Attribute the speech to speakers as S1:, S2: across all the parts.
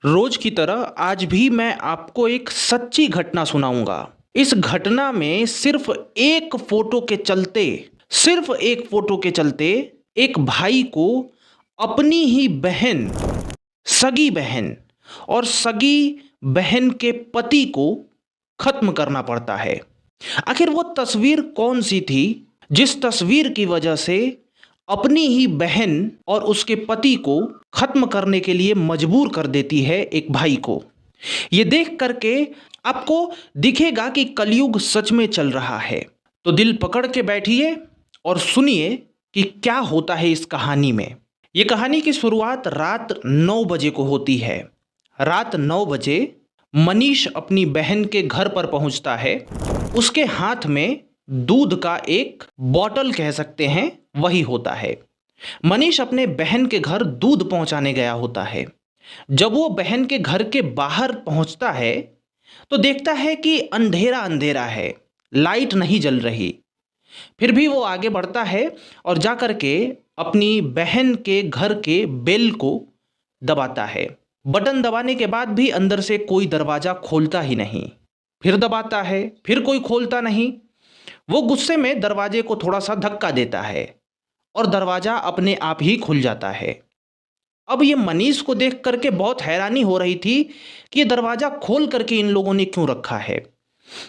S1: रोज की तरह आज भी मैं आपको एक सच्ची घटना सुनाऊंगा। इस घटना में सिर्फ एक फोटो के चलते एक भाई को अपनी ही बहन, सगी बहन और सगी बहन के पति को खत्म करना पड़ता है। आखिर वो तस्वीर कौन सी थी जिस तस्वीर की वजह से अपनी ही बहन और उसके पति को खत्म करने के लिए मजबूर कर देती है एक भाई को। ये देख करके आपको दिखेगा कि कलयुग सच में चल रहा है। तो दिल पकड़ के बैठिए और सुनिए कि क्या होता है इस कहानी में। ये कहानी की शुरुआत रात 9 बजे को होती है। रात 9 बजे मनीष अपनी बहन के घर पर पहुंचता है। उसके हाथ में दूध का एक बॉटल कह सकते हैं वही होता है। मनीष अपने बहन के घर दूध पहुंचाने गया होता है। जब वो बहन के घर के बाहर पहुंचता है तो देखता है कि अंधेरा अंधेरा है, लाइट नहीं जल रही। फिर भी वो आगे बढ़ता है और जाकर के अपनी बहन के घर के बेल को दबाता है। बटन दबाने के बाद भी अंदर से कोई दरवाजा खोलता ही नहीं। फिर दबाता है, फिर कोई खोलता नहीं। वो गुस्से में दरवाजे को थोड़ा सा धक्का देता है और दरवाजा अपने आप ही खुल जाता है। अब ये मनीष को देख करके बहुत हैरानी हो रही थी कि ये दरवाजा खोल करके इन लोगों ने क्यों रखा है।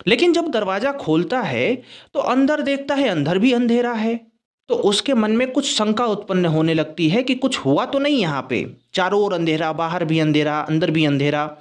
S1: लेकिन जब दरवाजा खोलता है तो अंदर देखता है, अंदर भी अंधेरा है। तो उसके मन में कुछ शंका उत्पन्न होने लगती है कि कुछ हुआ तो नहीं यहाँ पे। चारों ओर अंधेरा, बाहर भी अंधेरा, अंदर भी अंधेरा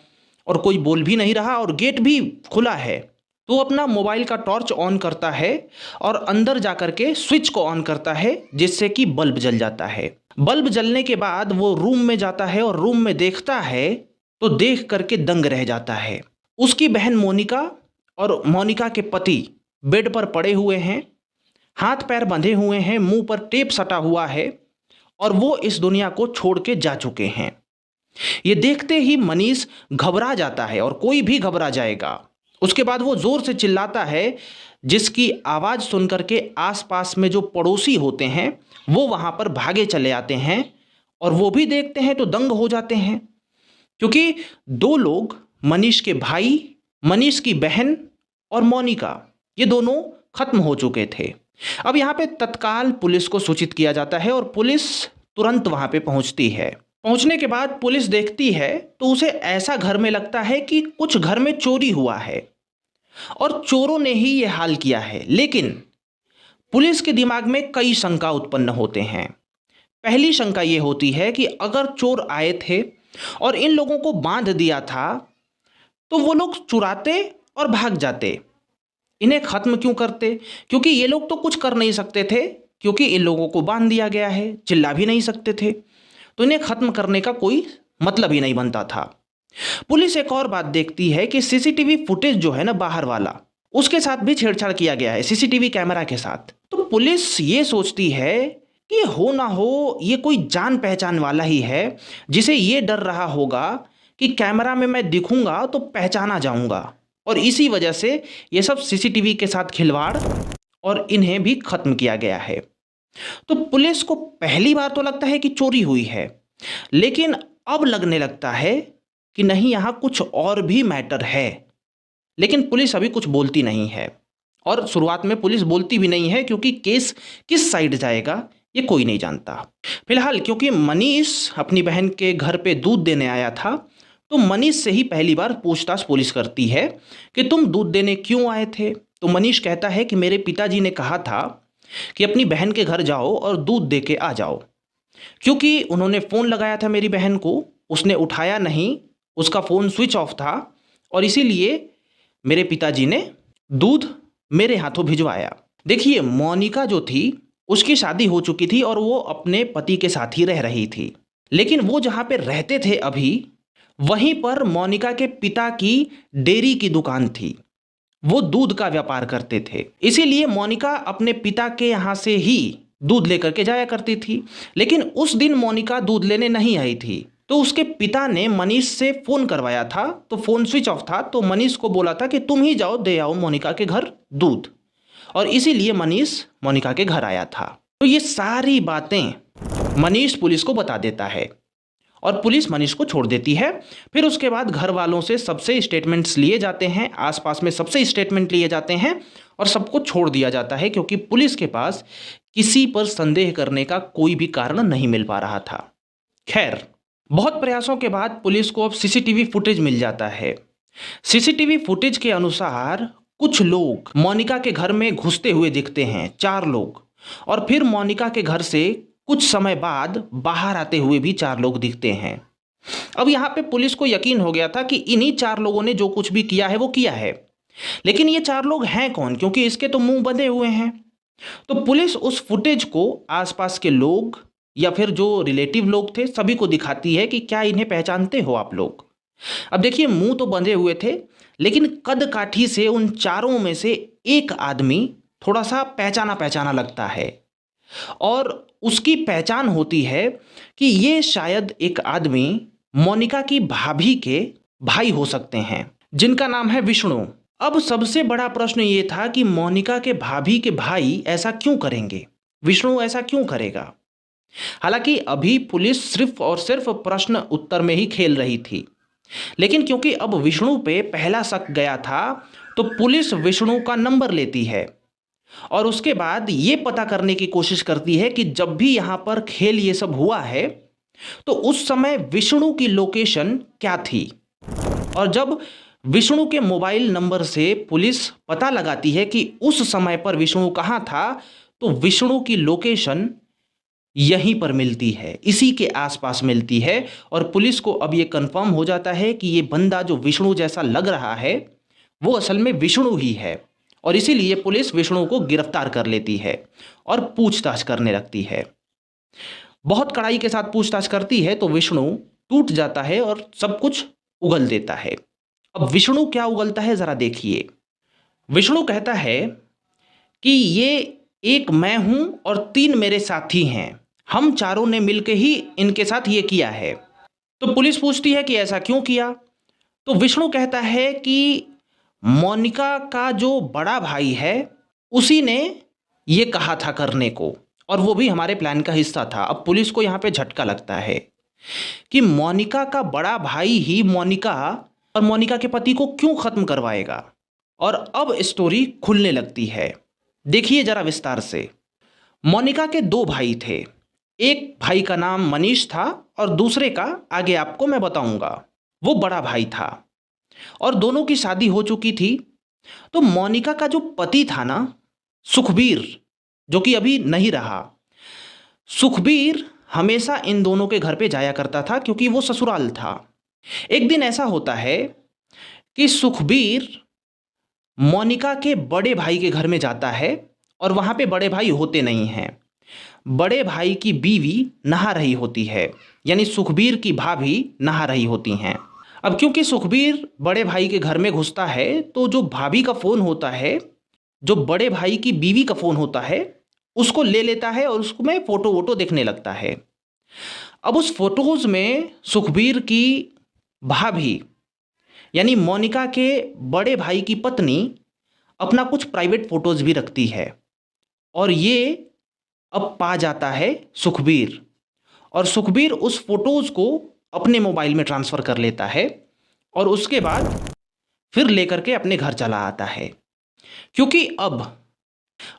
S1: और कोई बोल भी नहीं रहा और गेट भी खुला है। तो अपना मोबाइल का टॉर्च ऑन करता है और अंदर जाकर के स्विच को ऑन करता है जिससे कि बल्ब जल जाता है। बल्ब जलने के बाद वो रूम में जाता है और रूम में देखता है तो देख करके दंग रह जाता है। उसकी बहन मोनिका और मोनिका के पति बेड पर पड़े हुए हैं, हाथ पैर बंधे हुए हैं, मुंह पर टेप सटा हुआ है और वो इस दुनिया को छोड़ के जा चुके हैं। ये देखते ही मनीष घबरा जाता है और कोई भी घबरा जाएगा। उसके बाद वो जोर से चिल्लाता है जिसकी आवाज़ सुन करके आसपास में जो पड़ोसी होते हैं वो वहाँ पर भागे चले आते हैं और वो भी देखते हैं तो दंग हो जाते हैं, क्योंकि दो लोग, मनीष के भाई, मनीष की बहन और मोनिका, ये दोनों खत्म हो चुके थे। अब यहाँ पे तत्काल पुलिस को सूचित किया जाता है और पुलिस तुरंत वहाँ पे पहुँचती है। पहुँचने के बाद पुलिस देखती है तो उसे ऐसा घर में लगता है कि कुछ घर में चोरी हुआ है और चोरों ने ही ये हाल किया है। लेकिन पुलिस के दिमाग में कई शंका उत्पन्न होते हैं। पहली शंका ये होती है कि अगर चोर आए थे और इन लोगों को बांध दिया था तो वो लोग चुराते और भाग जाते, इन्हें खत्म क्यों करते? क्योंकि ये लोग तो कुछ कर नहीं सकते थे, क्योंकि इन लोगों को बांध दिया गया है, चिल्ला भी नहीं सकते थे, तो इन्हें खत्म करने का कोई मतलब ही नहीं बनता था। पुलिस एक और बात देखती है कि सीसीटीवी फुटेज जो है ना बाहर वाला, उसके साथ भी छेड़छाड़ किया गया है, सीसीटीवी कैमरा के साथ। तो पुलिस ये सोचती है कि हो ना हो ये कोई जान पहचान वाला ही है जिसे ये डर रहा होगा कि कैमरा में मैं दिखूंगा तो पहचाना जाऊंगा, और इसी वजह से ये सब सीसीटीवी के साथ खिलवाड़ और इन्हें भी खत्म किया गया है। तो पुलिस को पहली बार तो लगता है कि चोरी हुई है, लेकिन अब लगने लगता है कि नहीं, यहाँ कुछ और भी मैटर है। लेकिन पुलिस अभी कुछ बोलती नहीं है और शुरुआत में पुलिस बोलती भी नहीं है, क्योंकि केस किस साइड जाएगा ये कोई नहीं जानता। फिलहाल क्योंकि मनीष अपनी बहन के घर पे दूध देने आया था तो मनीष से ही पहली बार पूछताछ पुलिस करती है कि तुम दूध देने क्यों आए थे। तो मनीष कहता है कि मेरे पिताजी ने कहा था कि अपनी बहन के घर जाओ और दूध दे के आ जाओ, क्योंकि उन्होंने फ़ोन लगाया था मेरी बहन को, उसने उठाया नहीं, उसका फ़ोन स्विच ऑफ था और इसीलिए मेरे पिताजी ने दूध मेरे हाथों भिजवाया। देखिए, मोनिका जो थी उसकी शादी हो चुकी थी और वो अपने पति के साथ ही रह रही थी, लेकिन वो जहाँ पे रहते थे अभी, वहीं पर मोनिका के पिता की डेयरी की दुकान थी। वो दूध का व्यापार करते थे, इसीलिए मोनिका अपने पिता के यहाँ से ही दूध लेकर के जाया करती थी। लेकिन उस दिन मोनिका दूध लेने नहीं आई थी, तो उसके पिता ने मनीष से फ़ोन करवाया था, तो फ़ोन स्विच ऑफ था। तो मनीष को बोला था कि तुम ही जाओ दे आओ मोनिका के घर दूध, और इसीलिए मनीष मोनिका के घर आया था। तो ये सारी बातें मनीष पुलिस को बता देता है और पुलिस मनीष को छोड़ देती है। फिर उसके बाद घर वालों से सबसे स्टेटमेंट्स लिए जाते हैं, आसपास में सबसे स्टेटमेंट लिए जाते हैं और सबको छोड़ दिया जाता है, क्योंकि पुलिस के पास किसी पर संदेह करने का कोई भी कारण नहीं मिल पा रहा था। खैर, बहुत प्रयासों के बाद पुलिस को अब सीसीटीवी फुटेज मिल जाता है। सीसीटीवी फुटेज के अनुसार कुछ लोग मोनिका के घर में घुसते हुए दिखते हैं, 4 लोग, और फिर मोनिका के घर से कुछ समय बाद बाहर आते हुए भी 4 लोग दिखते हैं। अब यहाँ पे पुलिस को यकीन हो गया था कि इन्हीं 4 लोगों ने जो कुछ भी किया है वो किया है, लेकिन ये 4 लोग हैं कौन, क्योंकि इसके तो मुंह बंधे हुए हैं। तो पुलिस उस फुटेज को आसपास के लोग या फिर जो रिलेटिव लोग थे सभी को दिखाती है कि क्या इन्हें पहचानते हो आप लोग। अब देखिए, मुंह तो बंधे हुए थे, लेकिन कद काठी से उन चारों में से एक आदमी थोड़ा सा पहचाना पहचाना लगता है, और उसकी पहचान होती है कि ये शायद एक आदमी मोनिका की भाभी के भाई हो सकते हैं, जिनका नाम है विष्णु। अब सबसे बड़ा प्रश्न ये था कि मोनिका के भाभी के भाई ऐसा क्यों करेंगे, विष्णु ऐसा क्यों करेगा। हालांकि अभी पुलिस सिर्फ और सिर्फ प्रश्न उत्तर में ही खेल रही थी, लेकिन क्योंकि अब विष्णु पे पहला शक गया था, तो पुलिस विष्णु का नंबर लेती है और उसके बाद ये पता करने की कोशिश करती है कि जब भी यहाँ पर खेल ये सब हुआ है तो उस समय विष्णु की लोकेशन क्या थी। और जब विष्णु के मोबाइल नंबर से पुलिस पता लगाती है कि उस समय पर विष्णु कहाँ था, तो विष्णु की लोकेशन यहीं पर मिलती है, इसी के आसपास मिलती है। और पुलिस को अब ये कंफर्म हो जाता है कि ये बंदा जो विष्णु जैसा लग रहा है वो असल में विष्णु ही है, और इसीलिए पुलिस विष्णु को गिरफ्तार कर लेती है और पूछताछ करने लगती है। बहुत कड़ाई के साथ पूछताछ करती है तो विष्णु टूट जाता है और सब कुछ उगल देता है। अब विष्णु क्या उगलता है जरा देखिए। विष्णु कहता है कि ये एक मैं हूं और 3 मेरे साथी हैं, हम चारों ने मिलकर ही इनके साथ ये किया है। तो पुलिस पूछती है कि ऐसा क्यों किया। तो विष्णु कहता है कि मोनिका का जो बड़ा भाई है उसी ने ये कहा था करने को, और वो भी हमारे प्लान का हिस्सा था। अब पुलिस को यहाँ पे झटका लगता है कि मोनिका का बड़ा भाई ही मोनिका और मोनिका के पति को क्यों खत्म करवाएगा। और अब स्टोरी खुलने लगती है, देखिए जरा विस्तार से। मोनिका के 2 भाई थे, एक भाई का नाम मनीष था और दूसरे का आगे आपको मैं बताऊंगा। वो बड़ा भाई था और दोनों की शादी हो चुकी थी। तो मोनिका का जो पति था ना, सुखबीर, जो कि अभी नहीं रहा, सुखबीर हमेशा इन दोनों के घर पे जाया करता था क्योंकि वो ससुराल था। एक दिन ऐसा होता है कि सुखबीर मोनिका के बड़े भाई के घर में जाता है और वहाँ पे बड़े भाई होते नहीं हैं। बड़े भाई की बीवी नहा रही होती है, यानी सुखबीर की भाभी नहा रही होती हैं। अब क्योंकि सुखबीर बड़े भाई के घर में घुसता है तो जो भाभी का फ़ोन होता है, जो बड़े भाई की बीवी का फ़ोन होता है, उसको ले लेता है और उसमें फ़ोटो वोटो देखने लगता है। अब उस फोटोज़ में सुखबीर की भाभी यानी मोनिका के बड़े भाई की पत्नी अपना कुछ प्राइवेट फ़ोटोज़ भी रखती है, और ये अब पा जाता है सुखबीर, और सुखबीर उस फोटोज़ को अपने मोबाइल में ट्रांसफ़र कर लेता है और उसके बाद फिर लेकर के अपने घर चला आता है। क्योंकि अब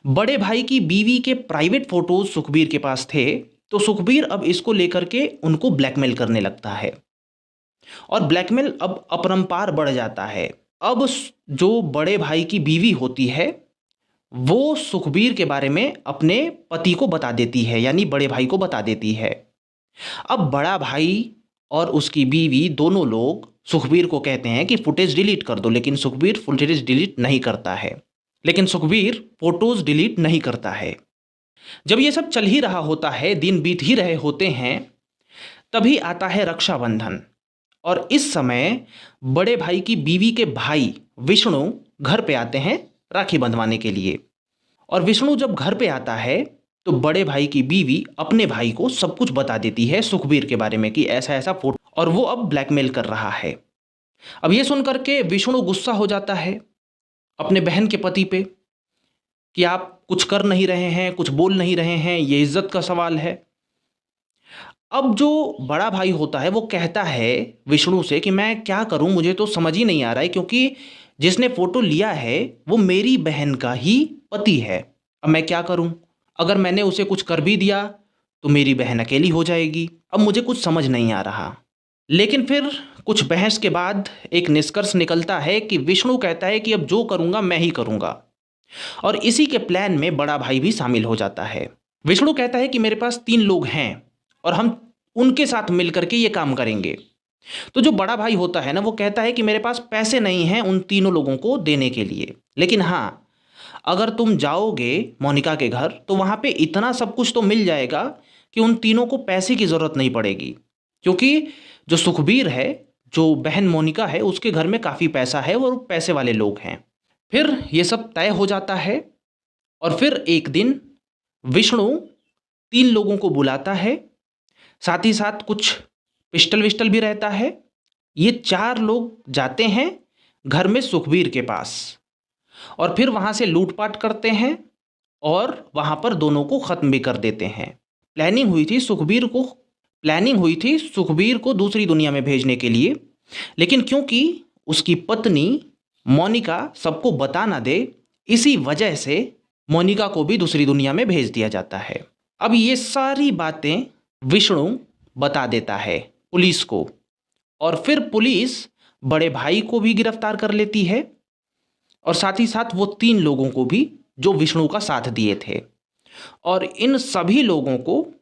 S1: बड़े भाई की बीवी के प्राइवेट फ़ोटोज़ सुखबीर के पास थे, तो सुखबीर अब इसको लेकर के उनको ब्लैकमेल करने लगता है, और ब्लैकमेल अब अपरंपार बढ़ जाता है। अब जो बड़े भाई की बीवी होती है वो सुखबीर के बारे में अपने पति को बता देती है, यानी बड़े भाई को बता देती है। अब बड़ा भाई और उसकी बीवी दोनों लोग सुखबीर को कहते हैं कि फुटेज डिलीट कर दो, लेकिन सुखबीर फुटेज डिलीट नहीं करता है। लेकिन सुखबीर फोटोज डिलीट नहीं करता है। जब ये सब चल ही रहा होता है, दिन बीत ही रहे होते हैं, तभी आता है रक्षाबंधन, और इस समय बड़े भाई की बीवी के भाई विष्णु घर पे आते हैं राखी बंधवाने के लिए। और विष्णु जब घर पे आता है तो बड़े भाई की बीवी अपने भाई को सब कुछ बता देती है सुखबीर के बारे में कि ऐसा ऐसा फोटो, और वो अब ब्लैकमेल कर रहा है। अब ये सुन करके विष्णु गुस्सा हो जाता है अपने बहन के पति पे कि आप कुछ कर नहीं रहे हैं, कुछ बोल नहीं रहे हैं, ये इज्जत का सवाल है। अब जो बड़ा भाई होता है वो कहता है विष्णु से कि मैं क्या करूं, मुझे तो समझ ही नहीं आ रहा है, क्योंकि जिसने फोटो लिया है वो मेरी बहन का ही पति है। अब मैं क्या करूं? अगर मैंने उसे कुछ कर भी दिया तो मेरी बहन अकेली हो जाएगी। अब मुझे कुछ समझ नहीं आ रहा। लेकिन फिर कुछ बहस के बाद एक निष्कर्ष निकलता है कि विष्णु कहता है कि अब जो करूंगा मैं ही करूंगा, और इसी के प्लान में बड़ा भाई भी शामिल हो जाता है। विष्णु कहता है कि मेरे पास 3 लोग हैं और हम उनके साथ मिलकर के ये काम करेंगे। तो जो बड़ा भाई होता है ना, वो कहता है कि मेरे पास पैसे नहीं हैं उन तीनों लोगों को देने के लिए, लेकिन हाँ, अगर तुम जाओगे मोनिका के घर तो वहाँ पे इतना सब कुछ तो मिल जाएगा कि उन तीनों को पैसे की ज़रूरत नहीं पड़ेगी, क्योंकि जो सुखबीर है, जो बहन मोनिका है, उसके घर में काफ़ी पैसा है और पैसे वाले लोग हैं। फिर ये सब तय हो जाता है और फिर एक दिन विष्णु 3 लोगों को बुलाता है, साथ ही साथ कुछ पिस्टल विस्टल भी रहता है। ये 4 लोग जाते हैं घर में सुखबीर के पास और फिर वहाँ से लूटपाट करते हैं और वहाँ पर दोनों को ख़त्म भी कर देते हैं। प्लानिंग हुई थी सुखबीर को दूसरी दुनिया में भेजने के लिए, लेकिन क्योंकि उसकी पत्नी मोनिका सबको बता ना दे, इसी वजह से मोनिका को भी दूसरी दुनिया में भेज दिया जाता है। अब ये सारी बातें विष्णु बता देता है पुलिस को, और फिर पुलिस बड़े भाई को भी गिरफ्तार कर लेती है और साथ ही साथ वो 3 लोगों को भी जो विष्णु का साथ दिए थे, और इन सभी लोगों को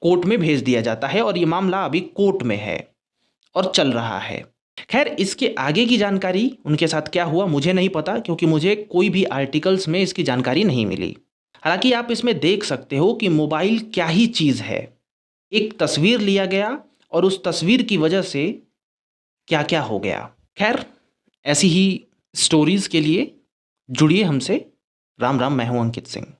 S1: कोर्ट में भेज दिया जाता है और ये मामला अभी कोर्ट में है और चल रहा है। खैर, इसके आगे की जानकारी उनके साथ क्या हुआ मुझे नहीं पता, क्योंकि मुझे कोई भी आर्टिकल्स में इसकी जानकारी नहीं मिली। हालांकि आप इसमें देख सकते हो कि मोबाइल क्या ही चीज़ है। एक तस्वीर लिया गया और उस तस्वीर की वजह से क्या क्या हो गया। खैर, ऐसी ही स्टोरीज़ के लिए जुड़िए हमसे। राम राम, मैं हूं अंकित सिंह।